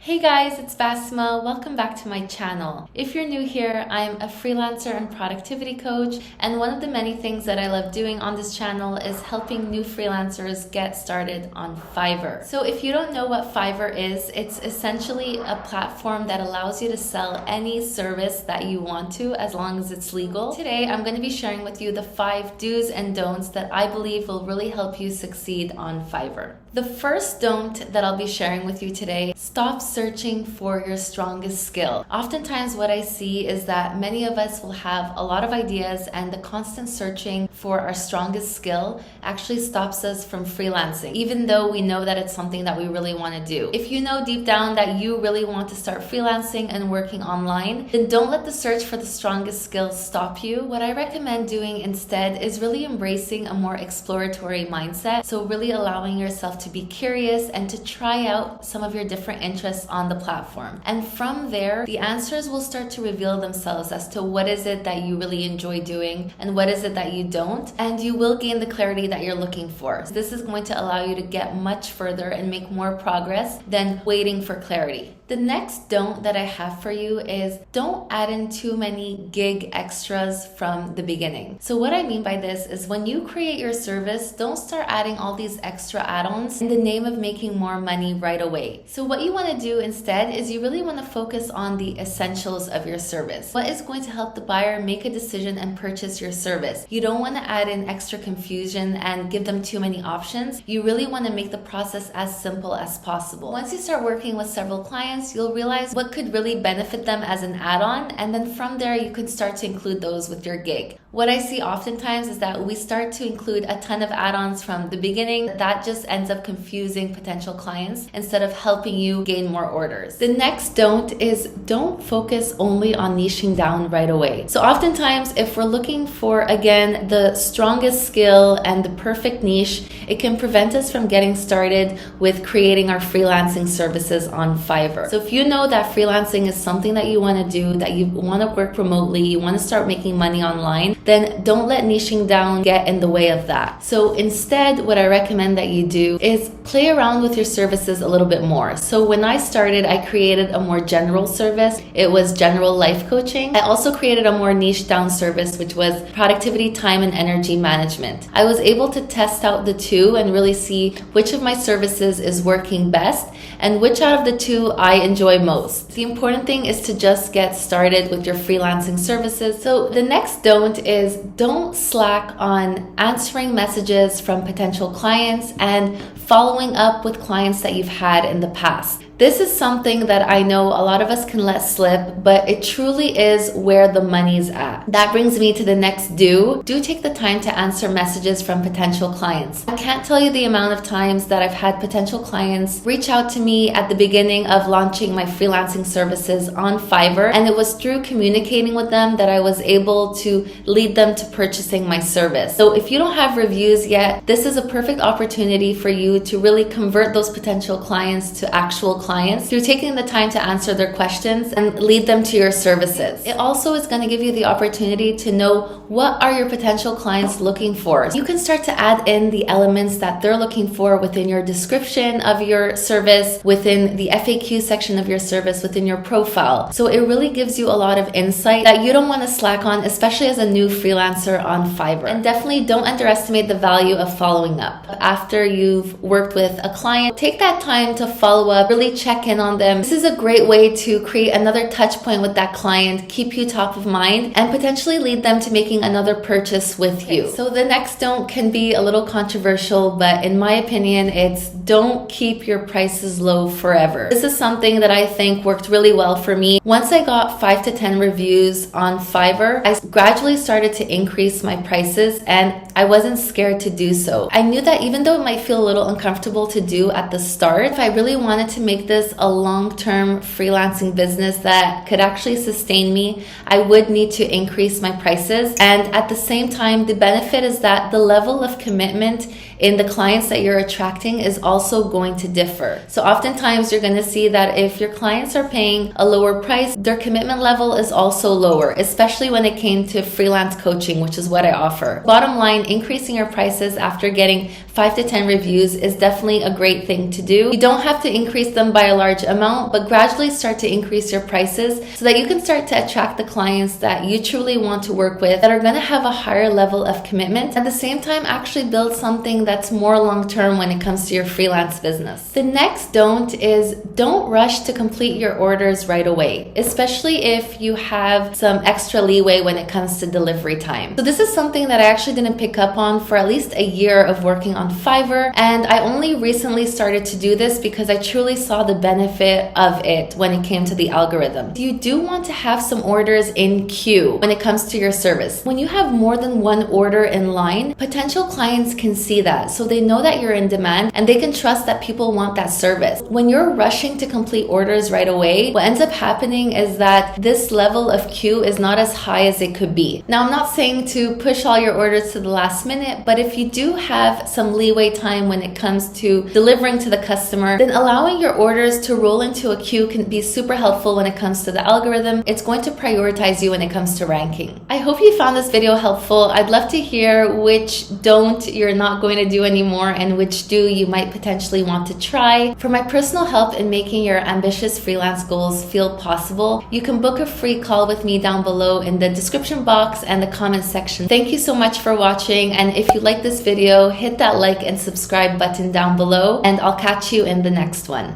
Hey guys, it's Bassima. Welcome back to my channel. If you're new here, I'm a freelancer and productivity coach, and one of the many things that I love doing on this channel is helping new freelancers get started on Fiverr. So if you don't know what Fiverr is, it's essentially a platform that allows you to sell any service that you want to as long as it's legal. Today, I'm going to be sharing with you the 5 do's and don'ts that I believe will really help you succeed on Fiverr. The first don't that I'll be sharing with you today: stop searching for your strongest skill. Oftentimes what I see is that many of us will have a lot of ideas, and the constant searching for our strongest skill actually stops us from freelancing, even though we know that it's something that we really want to do. If you know deep down that you really want to start freelancing and working online, then don't let the search for the strongest skill stop you. What I recommend doing instead is really embracing a more exploratory mindset. So really allowing yourself to be curious and to try out some of your different interests on the platform. And from there, the answers will start to reveal themselves as to what is it that you really enjoy doing and what is it that you don't. And you will gain the clarity that you're looking for. This is going to allow you to get much further and make more progress than waiting for clarity. The next don't that I have for you is don't add in too many gig extras from the beginning. So what I mean by this is when you create your service, don't start adding all these extra add-ons in the name of making more money right away. So what you want to do instead is you really want to focus on the essentials of your service. What is going to help the buyer make a decision and purchase your service? You don't want to add in extra confusion and give them too many options. You really want to make the process as simple as possible. Once you start working with several clients, you'll realize what could really benefit them as an add-on, and then from there you can start to include those with your gig. What I see oftentimes is that we start to include a ton of add-ons from the beginning. That just ends up confusing potential clients instead of helping you gain more orders. The next don't is don't focus only on niching down right away. So oftentimes if we're looking for, again, the strongest skill and the perfect niche, it can prevent us from getting started with creating our freelancing services on Fiverr. So if you know that freelancing is something that you want to do, that you want to work remotely, you want to start making money online, then don't let niching down get in the way of that. So instead, what I recommend that you do is play around with your services a little bit more. So when I started, I created a more general service. It was general life coaching. I also created a more niche down service, which was productivity, time, and energy management. I was able to test out the two and really see which of my services is working best and which out of the two I enjoy most. The important thing is to just get started with your freelancing services. So the next don't is don't slack on answering messages from potential clients and following up with clients that you've had in the past. This is something that I know a lot of us can let slip, but it truly is where the money's at. That brings me to the next do. Do take the time to answer messages from potential clients. I can't tell you the amount of times that I've had potential clients reach out to me at the beginning of launching my freelancing services on Fiverr, and it was through communicating with them that I was able to lead them to purchasing my service. So if you don't have reviews yet, this is a perfect opportunity for you to really convert those potential clients to actual clients through taking the time to answer their questions and lead them to your services. It also is going to give you the opportunity to know what are your potential clients looking for. You can start to add in the elements that they're looking for within your description of your service, within the FAQ section of your service, within your profile. So it really gives you a lot of insight that you don't want to slack on, especially as a new freelancer on Fiverr. And definitely don't underestimate the value of following up. After you've worked with a client, take that time to follow up, really check in on them. This is a great way to create another touch point with that client, keep you top of mind, and potentially lead them to making another purchase with you. So the next don't can be a little controversial, but in my opinion, it's don't keep your prices low forever. This is something that I think worked really well for me. Once I got 5 to 10 reviews on Fiverr, I gradually started to increase my prices, and I wasn't scared to do so. I knew that even though it might feel a little uncomfortable to do at the start, if I really wanted to make this a long-term freelancing business that could actually sustain me, I would need to increase my prices. And at the same time, the benefit is that the level of commitment in the clients that you're attracting is also going to differ. So oftentimes you're going to see that if your clients are paying a lower price, their commitment level is also lower, especially when it came to freelance coaching, which is what I offer. Bottom line, increasing your prices after getting 5 to 10 reviews is definitely a great thing to do. You don't have to increase them by a large amount, but gradually start to increase your prices so that you can start to attract the clients that you truly want to work with, that are going to have a higher level of commitment. At the same time, actually build something that's more long-term when it comes to your freelance business. The next don't rush to complete your orders right away, especially if you have some extra leeway when it comes to delivery time. So this is something that I actually didn't pick up on for at least a year of working on Fiverr, and I only recently started to do this because I truly saw the benefit of it when it came to the algorithm. You do want to have some orders in queue when it comes to your service. When you have more than one order in line, potential clients can see that, so they know that you're in demand and they can trust that people want that service. When you're rushing to complete orders right away, what ends up happening is that this level of queue is not as high as it could be. Now, I'm not saying to push all your orders to the last minute, but if you do have some leeway time when it comes to delivering to the customer, then allowing your orders to roll into a queue can be super helpful when it comes to the algorithm. It's going to prioritize you when it comes to ranking. I hope you found this video helpful. I'd love to hear which don't you're not going to do anymore and which do you might potentially want to try. For my personal help in making your ambitious freelance goals feel possible, you can book a free call with me down below in the description box and the comment section. Thank you so much for watching, and if you like this video, hit that like and subscribe button down below, and I'll catch you in the next one.